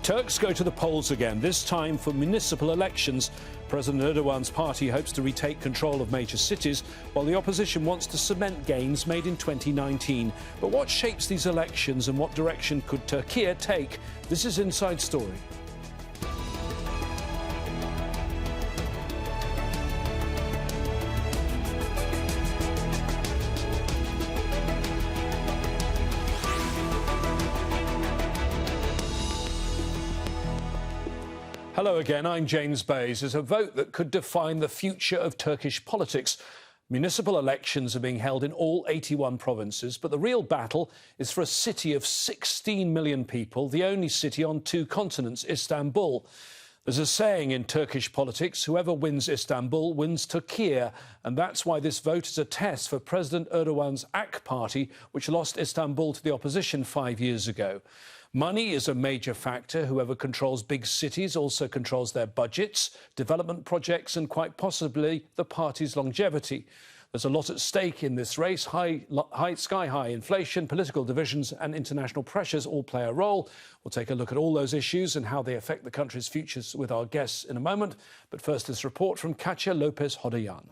Turks go to the polls again, this time for municipal elections. President Erdogan's party hopes to retake control of major cities, while the opposition wants to cement gains made in 2019. But what shapes these elections and what direction could Turkiye take? This is Inside Story. Hello again, I'm James Bays. There's a vote that could define the future of Turkish politics. Municipal elections are being held in all 81 provinces, but the real battle is for a city of 16 million people, the only city on two continents, Istanbul. There's a saying in Turkish politics, whoever wins Istanbul wins Turkiye, and that's why this vote is a test for President Erdogan's AK party, which lost Istanbul to the opposition 5 years ago. Money is a major factor. Whoever controls big cities also controls their budgets, development projects and quite possibly the party's longevity. There's a lot at stake in this race. Sky-high inflation, political divisions and international pressures all play a role. We'll take a look at all those issues and how they affect the country's futures with our guests in a moment. But first, this report from Katya Lopez-Hodayan.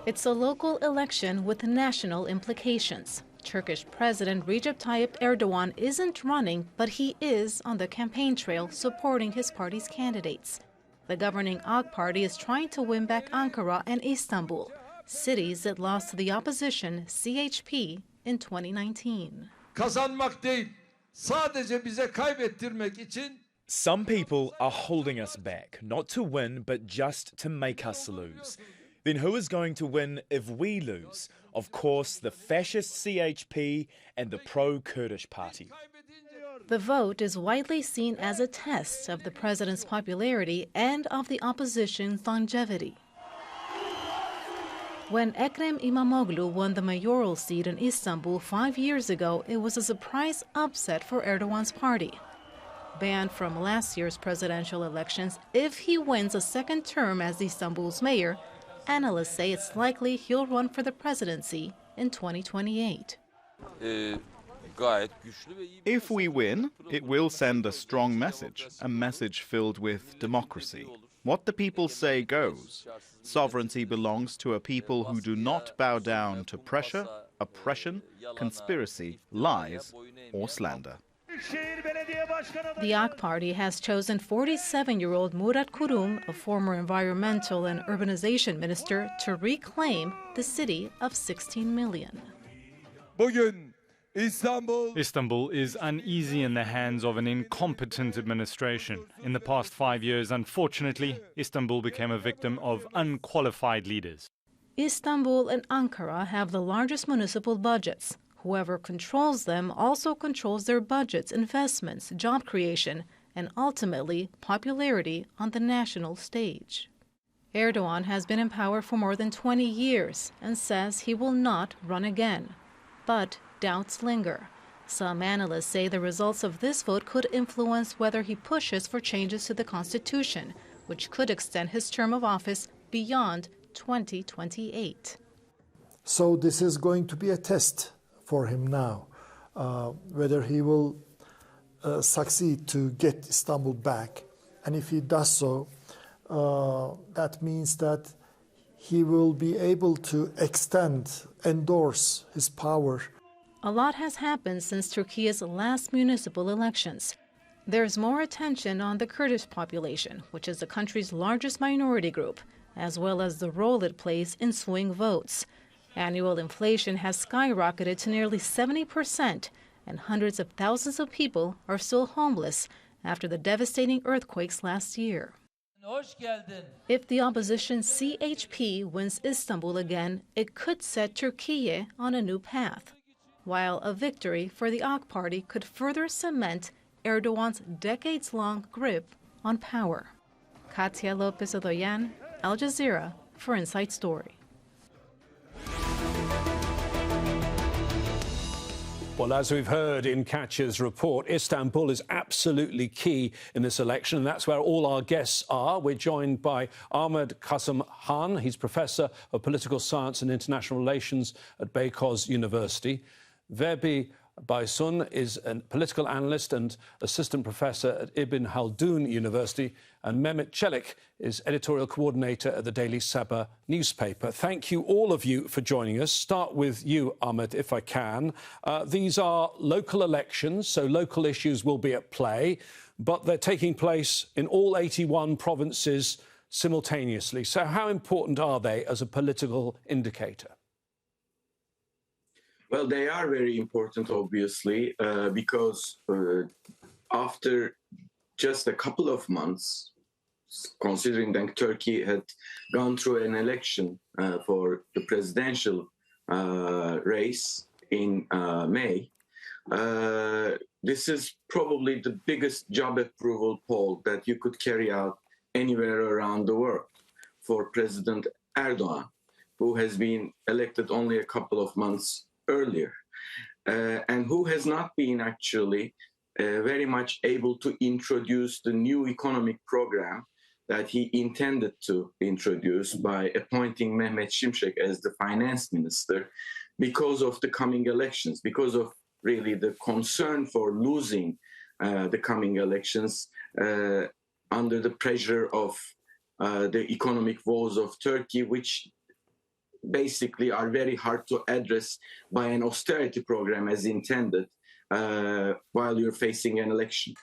It's a local election with national implications. Turkish President Recep Tayyip Erdogan isn't running, but he is on the campaign trail supporting his party's candidates. The governing AK party is trying to win back Ankara and Istanbul, cities that lost to the opposition CHP in 2019. Kazanmak değil, sadece bize kaybettirmek için. Some people are holding us back, not to win, but just to make us lose. Then who is going to win if we lose? Of course, the fascist CHP and the pro-Kurdish party. The vote is widely seen as a test of the president's popularity and of the opposition's longevity. When Ekrem İmamoğlu won the mayoral seat in Istanbul 5 years ago, it was a surprise upset for Erdogan's party. Banned from last year's presidential elections, if he wins a second term as Istanbul's mayor, analysts say it's likely he'll run for the presidency in 2028. If we win, it will send a strong message, a message filled with democracy. What the people say goes. Sovereignty belongs to a people who do not bow down to pressure, oppression, conspiracy, lies, or slander. The AK party has chosen 47-year-old Murat Kurum, a former environmental and urbanization minister, to reclaim the city of 16 million. Istanbul is uneasy in the hands of an incompetent administration. In the past 5 years, unfortunately, Istanbul became a victim of unqualified leaders. Istanbul and Ankara have the largest municipal budgets. Whoever controls them also controls their budgets, investments, job creation, and ultimately popularity on the national stage. Erdogan has been in power for more than 20 years and says he will not run again. But doubts linger. Some analysts say the results of this vote could influence whether he pushes for changes to the constitution, which could extend his term of office beyond 2028. So this is going to be a test for him now, whether he will succeed to get Istanbul back. And if he does so, that means that he will be able to endorse his power. A lot has happened since Turkiye's last municipal elections. There's more attention on the Kurdish population, which is the country's largest minority group, as well as the role it plays in swing votes. Annual inflation has skyrocketed to nearly 70%, and hundreds of thousands of people are still homeless after the devastating earthquakes last year. If the opposition CHP wins Istanbul again, it could set Turkiye on a new path, while a victory for the AK party could further cement Erdogan's decades-long grip on power. Katya Lopez-Hodayan, Al Jazeera, for Inside Story. Well, as we've heard in Katya's report, Istanbul is absolutely key in this election, and that's where all our guests are. We're joined by Ahmed Kasım Han. He's Professor of Political Science and International Relations at Beykoz University. Verbi Baysun is a political analyst and assistant professor at Ibn Khaldun University, and Mehmet Çelik is editorial coordinator at the Daily Sabah newspaper. Thank you, all of you, for joining us. Start with you, Ahmed, if I can. These are local elections, so local issues will be at play, but they're taking place in all 81 provinces simultaneously. So how important are they as a political indicator? Well, they are very important, obviously, because after just a couple of months, considering that Turkey had gone through an election for the presidential race in May, this is probably the biggest job approval poll that you could carry out anywhere around the world for President Erdogan, who has been elected only a couple of months earlier, and who has not been actually very much able to introduce the new economic program that he intended to introduce by appointing Mehmet Şimşek as the finance minister because of the coming elections, because of really the concern for losing the coming elections under the pressure of the economic woes of Turkey, which basically are very hard to address by an austerity program as intended while you're facing an election.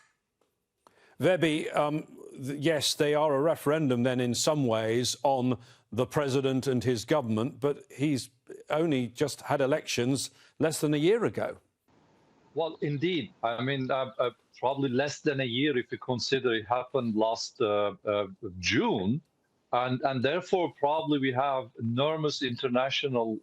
Verbi, yes, they are a referendum then in some ways on the president and his government, but he's only just had elections less than a year ago. Well, indeed. I mean, probably less than a year if you consider it happened last June. And therefore, probably we have enormous international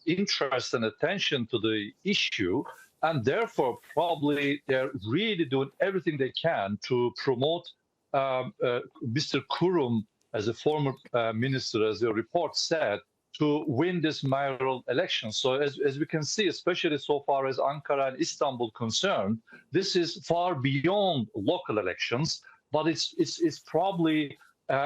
interest and attention to the issue. And therefore, probably they're really doing everything they can to promote Mr. Kurum as a former minister, as the report said, to win this mayoral election. So as we can see, especially so far as Ankara and Istanbul concerned, this is far beyond local elections, but it's probably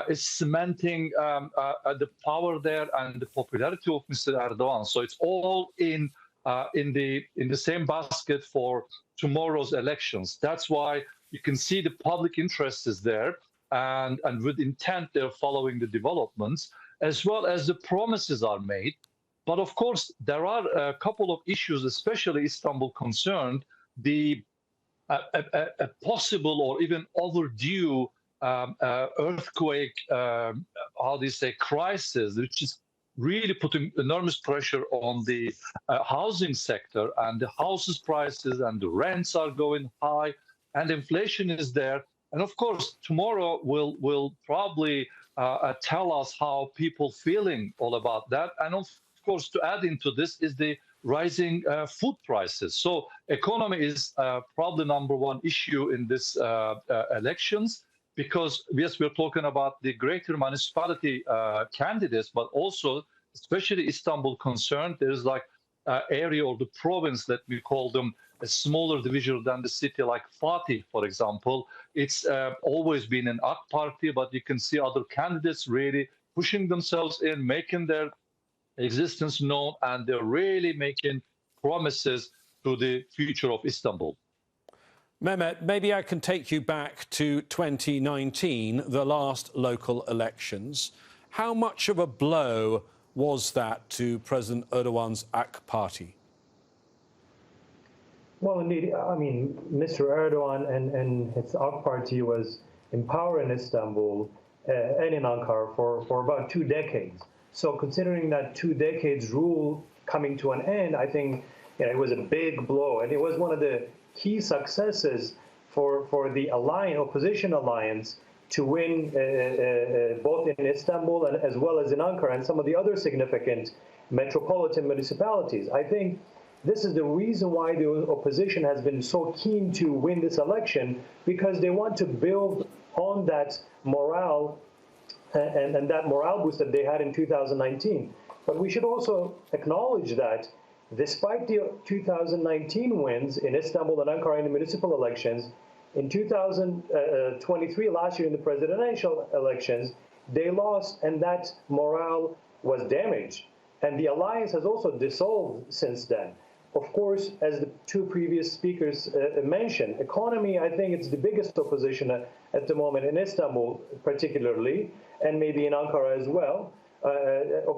is cementing the power there and the popularity of Mr. Erdogan. So it's all in the same basket for tomorrow's elections. That's why you can see the public interest is there, and with intent they're following the developments, as well as the promises are made. But of course, there are a couple of issues, especially Istanbul concerned, a possible or even overdue earthquake, crisis, which is really putting enormous pressure on the housing sector, and the houses prices and the rents are going high, and inflation is there. And of course, tomorrow will probably tell us how people feeling all about that. And of course, to add into this is the rising food prices. So economy is probably number one issue in this elections. Because, yes, we're talking about the greater municipality candidates, but also, especially Istanbul concerned, there's like area or the province, let me call them, a smaller division than the city, like Fatih, for example. It's always been an AK party, but you can see other candidates really pushing themselves in, making their existence known, and they're really making promises to the future of Istanbul. Mehmet, maybe I can take you back to 2019, the last local elections. How much of a blow was that to President Erdogan's AK party? Well, indeed, I mean, Mr. Erdogan and his AK party was in power in Istanbul and in Ankara for about 2 decades. So considering that 2 decades rule coming to an end, I think it was a big blow. And it was one of the key successes for the opposition alliance to win both in Istanbul and as well as in Ankara and some of the other significant metropolitan municipalities. I think this is the reason why the opposition has been so keen to win this election, because they want to build on that morale and that morale boost that they had in 2019. But we should also acknowledge that despite the 2019 wins in Istanbul and Ankara in the municipal elections, in 2023, last year in the presidential elections, they lost, and that morale was damaged. And the alliance has also dissolved since then. Of course, as the two previous speakers mentioned, economy, I think it's the biggest opposition at the moment in Istanbul particularly, and maybe in Ankara as well,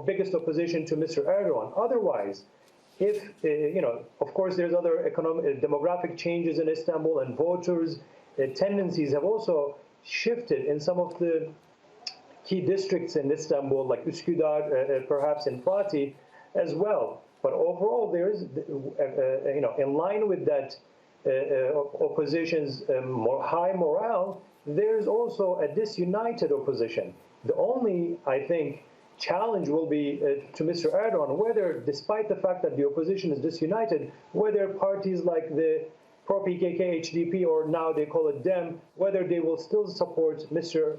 biggest opposition to Mr. Erdogan. Otherwise, if, of course, there's other economic, demographic changes in Istanbul, and voters' tendencies have also shifted in some of the key districts in Istanbul, like Üsküdar, perhaps in Fatih as well. But overall, there is, in line with that opposition's high morale, there's also a disunited opposition. The only, I think, challenge will be to Mr. Erdogan, whether, despite the fact that the opposition is disunited, whether parties like the pro-PKK HDP, or now they call it DEM, whether they will still support Mr.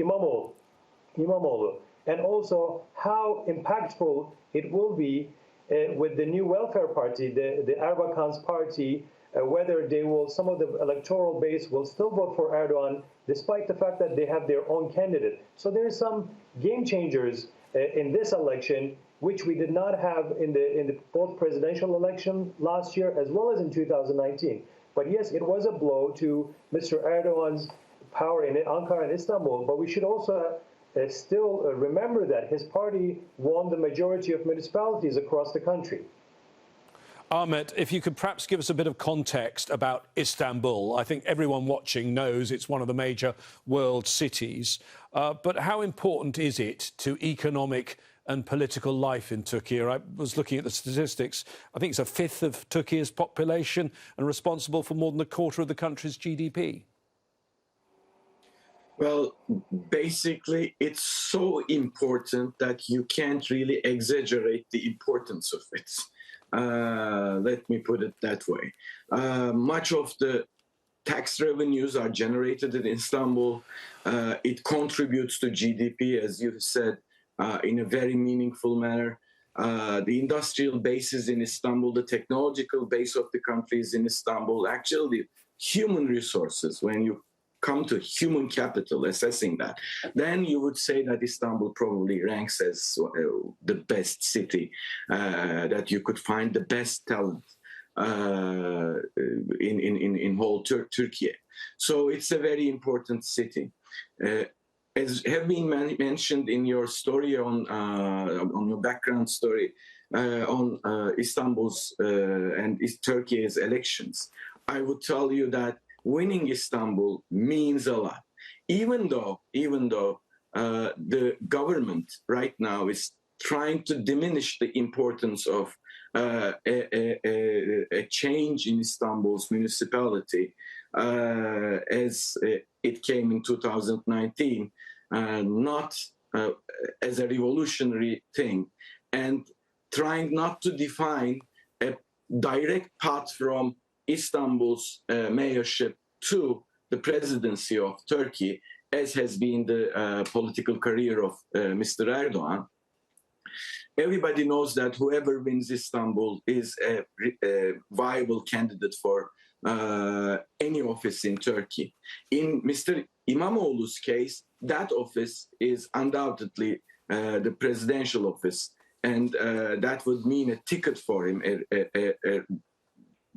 Imamoglu, and also how impactful it will be with the new welfare party, the Erdogans party, whether they will, some of the electoral base will still vote for Erdogan, despite the fact that they have their own candidate. So there's some game changers in this election, which we did not have in the both presidential election last year as well as in 2019. But yes, it was a blow to Mr. Erdogan's power in Ankara and Istanbul, but we should also still remember that his party won the majority of municipalities across the country. Ahmet, if you could perhaps give us a bit of context about Istanbul. I think everyone watching knows it's one of the major world cities. But how important is it to economic and political life in Turkey? I was looking at the statistics. I think it's a fifth of Turkey's population and responsible for more than a quarter of the country's GDP. Well, basically, it's so important that you can't really exaggerate the importance of it. Let me put it that way. Much of the tax revenues are generated in Istanbul. It contributes to GDP, as you said, in a very meaningful manner. The industrial bases in Istanbul, the technological base of the country is in Istanbul. Actually, human resources, when you come to human capital, assessing that, then you would say that Istanbul probably ranks as the best city, that you could find the best talent in whole Turkey. So it's a very important city. As have been mentioned in your story on your background story on Istanbul's and Turkey's elections, I would tell you that winning Istanbul means a lot, even though the government right now is trying to diminish the importance of a change in Istanbul's municipality as it came in 2019, not as a revolutionary thing, and trying not to define a direct path from Istanbul's mayorship to the presidency of Turkey, as has been the political career of Mr. Erdogan. Everybody knows that whoever wins Istanbul is a viable candidate for any office in Turkey. In Mr. Imamoglu's case, that office is undoubtedly the presidential office, and that would mean a ticket for him.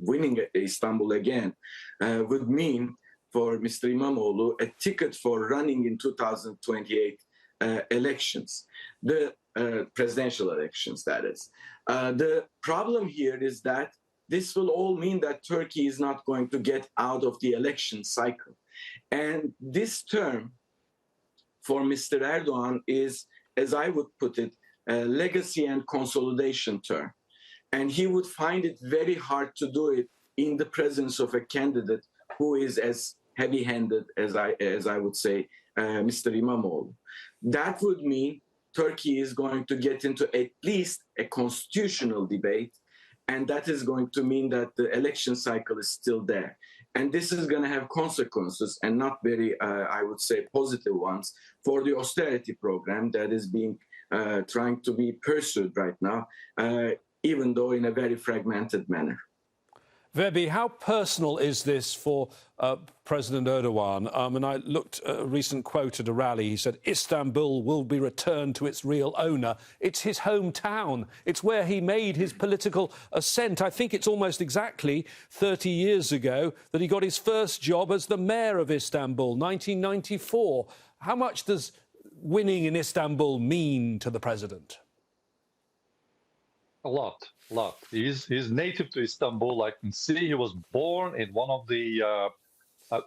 Winning Istanbul again would mean for Mr. Imamoglu a ticket for running in 2028 elections, the presidential elections, that is. The problem here is that this will all mean that Turkey is not going to get out of the election cycle. And this term for Mr. Erdogan is, as I would put it, a legacy and consolidation term. And he would find it very hard to do it in the presence of a candidate who is as heavy-handed as I would say, Mr. Imamoglu. That would mean Turkey is going to get into at least a constitutional debate, and that is going to mean that the election cycle is still there. And this is going to have consequences, and not very, I would say, positive ones, for the austerity program that is being trying to be pursued right now, even though in a very fragmented manner. Vebi, how personal is this for President Erdogan? And I looked at a recent quote at a rally. He said, Istanbul will be returned to its real owner. It's his hometown. It's where he made his political ascent. I think it's almost exactly 30 years ago that he got his first job as the mayor of Istanbul, 1994. How much does winning in Istanbul mean to the president? A lot. He's native to Istanbul. I can see he was born in one of the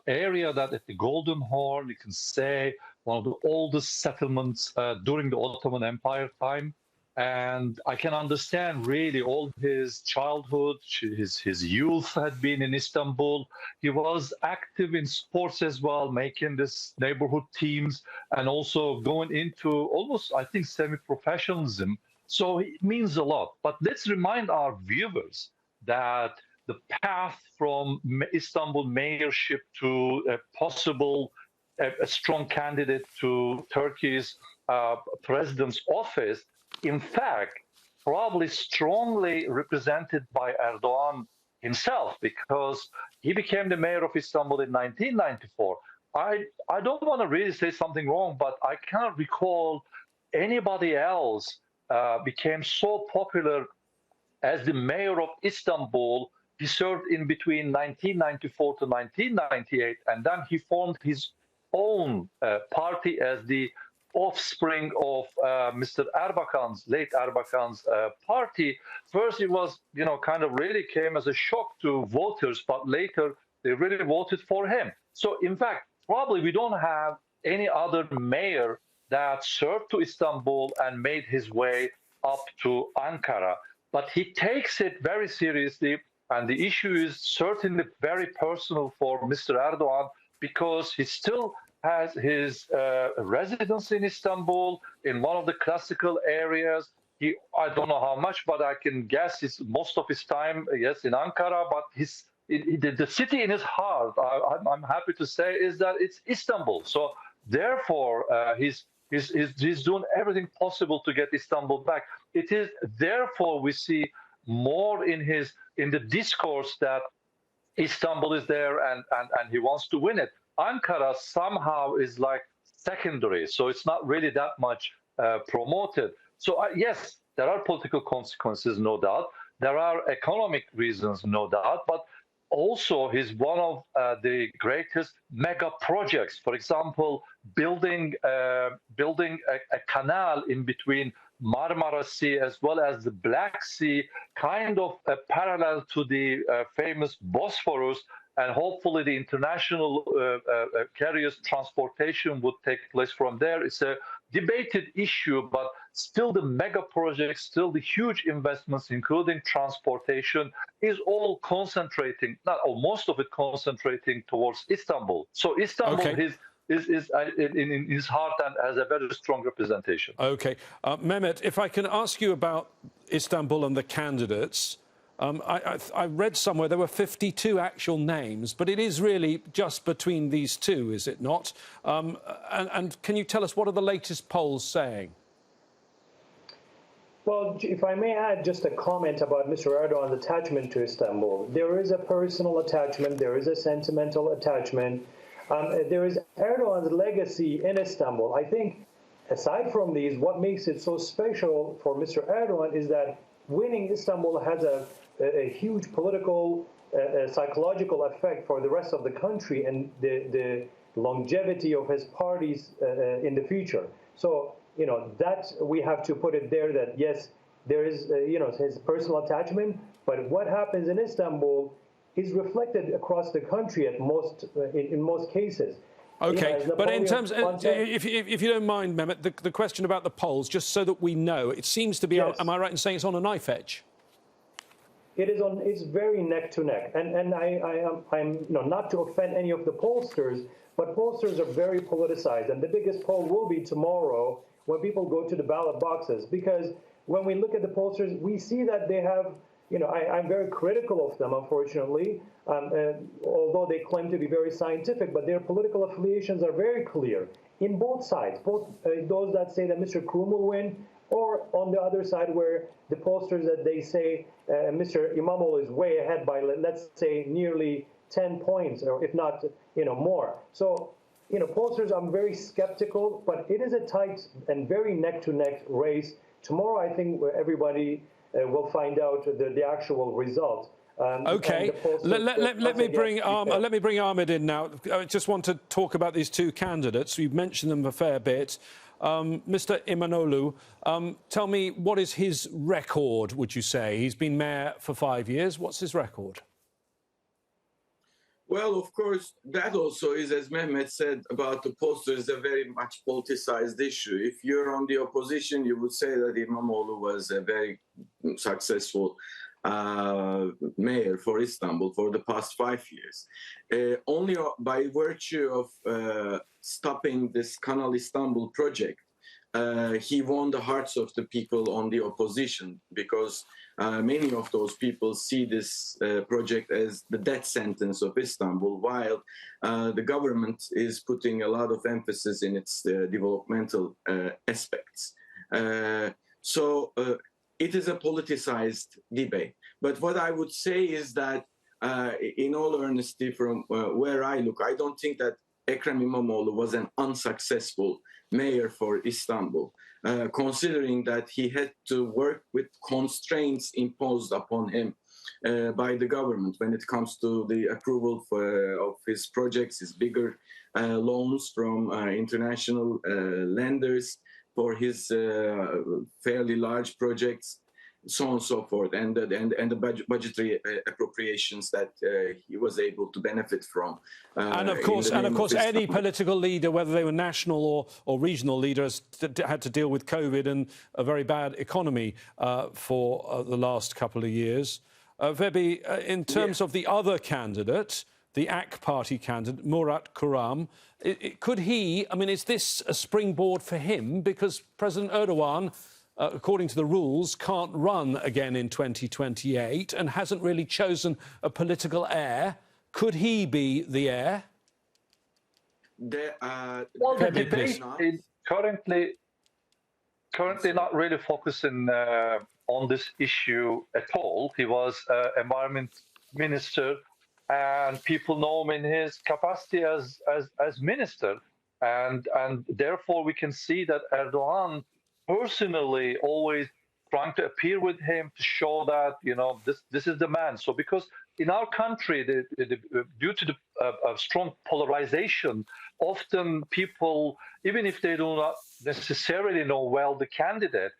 area that at the Golden Horn, you can say one of the oldest settlements during the Ottoman Empire time. And I can understand really all his childhood, his youth had been in Istanbul. He was active in sports as well, making this neighborhood teams and also going into almost, I think, semi-professionalism. So it means a lot. But let's remind our viewers that the path from Istanbul mayorship to a possible a strong candidate to Turkey's president's office, in fact, probably strongly represented by Erdogan himself, because he became the mayor of Istanbul in 1994. I don't want to really say something wrong, but I cannot recall anybody else became so popular as the mayor of Istanbul. He served in between 1994 to 1998, and then he formed his own party as the offspring of Mr. Erdogan's, late Erdogan's party. First, it was, kind of really came as a shock to voters, but later they really voted for him. So, in fact, probably we don't have any other mayor that served to Istanbul and made his way up to Ankara. But he takes it very seriously, and the issue is certainly very personal for Mr. Erdogan, because he still has his residence in Istanbul, in one of the classical areas. I don't know how much, but I can guess it's most of his time, yes, in Ankara, but the city in his heart, I'm happy to say, is that it's Istanbul. So therefore, he's doing everything possible to get Istanbul back. It is therefore we see more in the discourse that Istanbul is there and he wants to win it. Ankara somehow is like secondary, so it's not really that much promoted. So yes, there are political consequences, no doubt. There are economic reasons, no doubt, but also he's one of the greatest mega projects. For example, building a canal in between Marmara Sea as well as the Black Sea, kind of parallel to the famous Bosphorus, and hopefully the international carriers transportation would take place from there. It's a debated issue, but still the mega projects, still the huge investments, including transportation, is all concentrating, most of it concentrating towards Istanbul. So Istanbul is in his heart and has a very strong representation. OK. Mehmet, if I can ask you about Istanbul and the candidates. I read somewhere there were 52 actual names, but it is really just between these two, is it not? And can you tell us what are the latest polls saying? Well, if I may add just a comment about Mr. Erdogan's attachment to Istanbul. There is a personal attachment, there is a sentimental attachment, there is Erdogan's legacy in Istanbul. I think, aside from these, what makes it so special for Mr. Erdogan is that winning Istanbul has a huge political, psychological effect for the rest of the country and the longevity of his parties in the future. So, that we have to put it there that, yes, there is, his personal attachment, but what happens in Istanbul is reflected across the country in most cases. OK, but in terms, if you don't mind, Mehmet, the question about the polls, just so that we know, it seems to be, yes. Am I right in saying it's on a knife edge? It is it's very neck to neck, and I'm not to offend any of the pollsters, but pollsters are very politicized, and the biggest poll will be tomorrow when people go to the ballot boxes, because when we look at the pollsters, we see that they have, I'm very critical of them, unfortunately, although they claim to be very scientific, but their political affiliations are very clear in both sides, both those that say that Mr. Kurum will win, or on the other side where the pollsters that they say Mr. Immanu is way ahead by, let's say, nearly 10 points, or if not, more. So, pollsters, I'm very skeptical, but it is a tight and very neck-to-neck race. Tomorrow, I think everybody will find out the actual result. Okay, let me bring Ahmed in now. I just want to talk about these two candidates. We've mentioned them a fair bit. Mr. Immanu, tell me, what is his record, would you say? He's been mayor for 5 years. What's his record? Well, of course, that also is, as Mehmet said about the posters, a very much politicized issue. If you're on the opposition, you would say that Immanu was a very successful mayor for Istanbul for the past 5 years. Only by virtue of stopping this Kanal Istanbul project, he won the hearts of the people on the opposition, because many of those people see this project as the death sentence of Istanbul, while the government is putting a lot of emphasis in its developmental aspects. So it is a politicized debate. But what I would say is that, in all earnesty, from where I look, I don't think that Ekrem İmamoğlu was an unsuccessful mayor for Istanbul, considering that he had to work with constraints imposed upon him by the government when it comes to the approval of his projects, his bigger loans from international lenders for his fairly large projects, so on and so forth, and the budgetary appropriations that he was able to benefit from. And of course, any political leader, whether they were national or regional leaders, had to deal with COVID and a very bad economy for the last couple of years. Vebi, in terms of the other candidate, the AK Party candidate, Murat Kurum, could he, I mean, is this a springboard for him? Because President Erdogan, according to the rules, can't run again in 2028 and hasn't really chosen a political heir. Could he be the heir? Well, the debate is currently not really focusing on this issue at all. He was environment minister, and people know him in his capacity as minister, and therefore we can see that Erdogan personally always trying to appear with him to show that this is the man. So because in our country, due to the strong polarization, often people, even if they do not necessarily know well the candidate,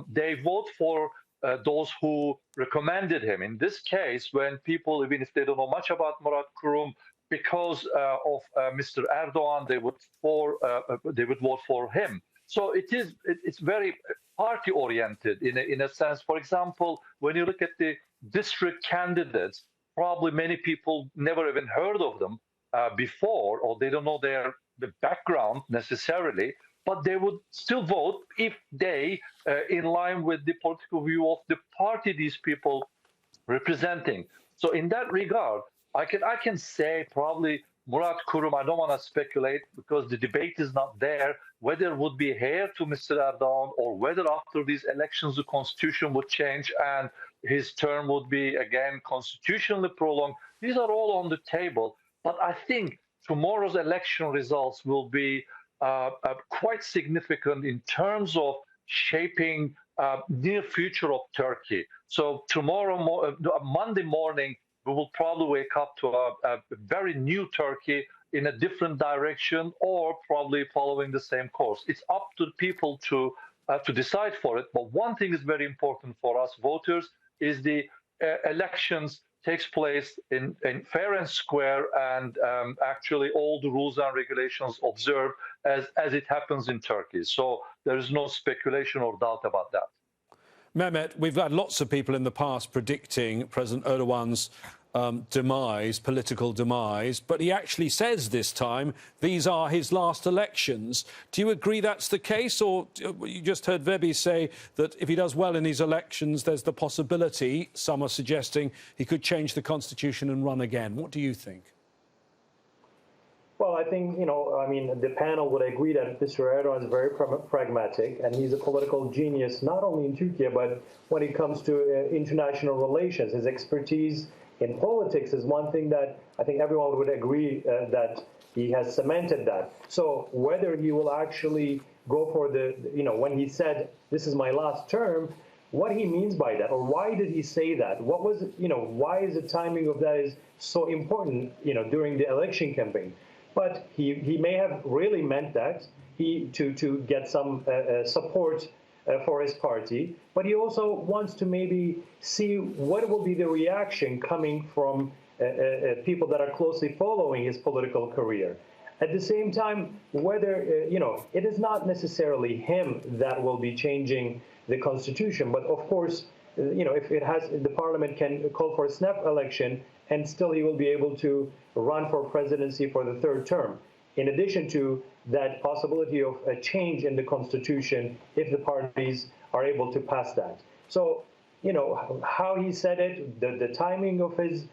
they vote for those who recommended him. In this case, when people, even if they don't know much about Murat Kurum, because of Mr. Erdogan, they would vote for him. So it's very party-oriented in a sense. For example, when you look at the district candidates, probably many people never even heard of them before, or they don't know the background necessarily, but they would still vote if they, in line with the political view of the party these people representing. So in that regard, I can say probably Murat Kurum, I don't want to speculate because the debate is not there, whether it would be heir to Mr. Erdogan or whether after these elections the constitution would change and his term would be again constitutionally prolonged. These are all on the table. But I think tomorrow's election results will be quite significant in terms of shaping near future of Turkey. So tomorrow, Monday morning, we will probably wake up to a very new Turkey in a different direction, or probably following the same course. It's up to the people to decide for it. But one thing is very important for us voters is the elections takes place in fair and square, and actually all the rules and regulations observed as it happens in Turkey. So there is no speculation or doubt about that. Mehmet, we've had lots of people in the past predicting President Erdogan's demise, political demise, but he actually says this time these are his last elections. Do you agree that's the case, or you just heard Vebi say that if he does well in these elections, there's the possibility, some are suggesting, he could change the constitution and run again? What do you think? Well, I think, the panel would agree that Mr. Erdogan is very pragmatic, and he's a political genius, not only in Turkey, but when it comes to international relations. His expertise in politics is one thing that I think everyone would agree that he has cemented that. So whether he will actually go for when he said, this is my last term, what he means by that, or why did he say that? What was, why is the timing of that is so important, during the election campaign? But he may have really meant that to get some support for his party. But he also wants to maybe see what will be the reaction coming from people that are closely following his political career. At the same time, whether, it is not necessarily him that will be changing the constitution, but of course, if the parliament can call for a snap election, and still he will be able to run for presidency for the third term. In addition to that possibility of a change in the constitution if the parties are able to pass that. So, how he said it, the timing of his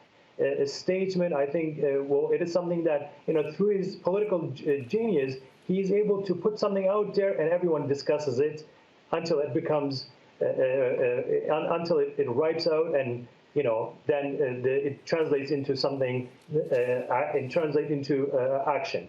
statement, I think, it is something that, through his political genius, he's able to put something out there and everyone discusses it until it becomes, until it ripes out, and then it translates into something, action.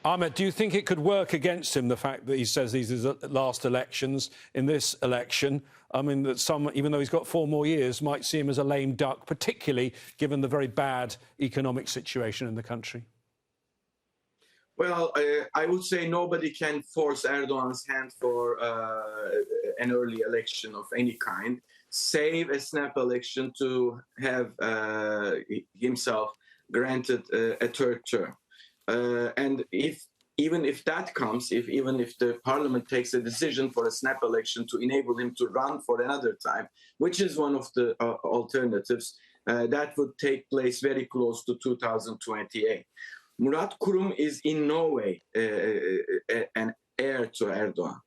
Ahmed, do you think it could work against him, the fact that he says these are the last elections? In this election, I mean, that some, even though he's got 4 more years, might see him as a lame duck, particularly given the very bad economic situation in the country? Well, I would say nobody can force Erdogan's hand for an early election of any kind, save a snap election to have himself granted a third term. And even if that comes, even if the parliament takes a decision for a snap election to enable him to run for another time, which is one of the alternatives, that would take place very close to 2028. Murat Kurum is in no way an heir to Erdogan.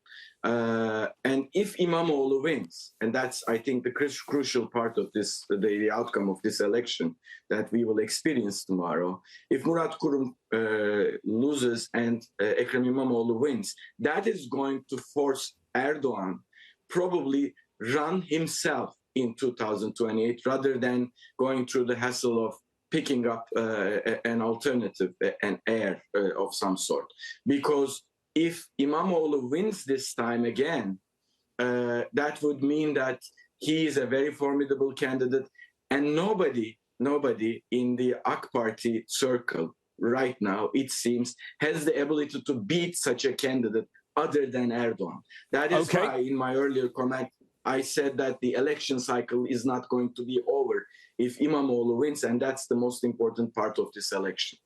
And if Imamoğlu wins, and that's, I think, the crucial part of this, the outcome of this election that we will experience tomorrow, if Murat Kurum loses and Ekrem İmamoğlu wins, that is going to force Erdogan probably run himself in 2028 rather than going through the hassle of picking up an alternative, an heir of some sort. Because if Imamoğlu wins this time again, that would mean that he is a very formidable candidate, and nobody in the AK Party circle right now, it seems, has the ability to beat such a candidate other than Erdogan. That is why, in my earlier comment, I said that the election cycle is not going to be over if Imamoğlu wins, and that's the most important part of this election.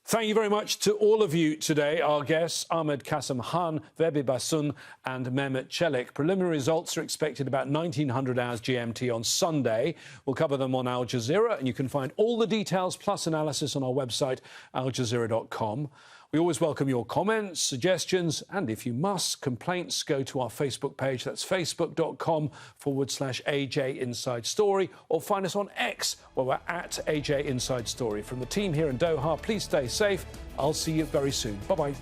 Thank you very much to all of you today. Our guests, Ahmed Kasım Han, Vebi Basun and Mehmet Çelik. Preliminary results are expected about 1900 hours GMT on Sunday. We'll cover them on Al Jazeera, and you can find all the details plus analysis on our website, aljazeera.com. We always welcome your comments, suggestions, and if you must, complaints. Go to our Facebook page. That's facebook.com/AJ Inside Story, or find us on X, where we're at AJ Inside Story. From the team here in Doha, please stay safe. I'll see you very soon. Bye-bye.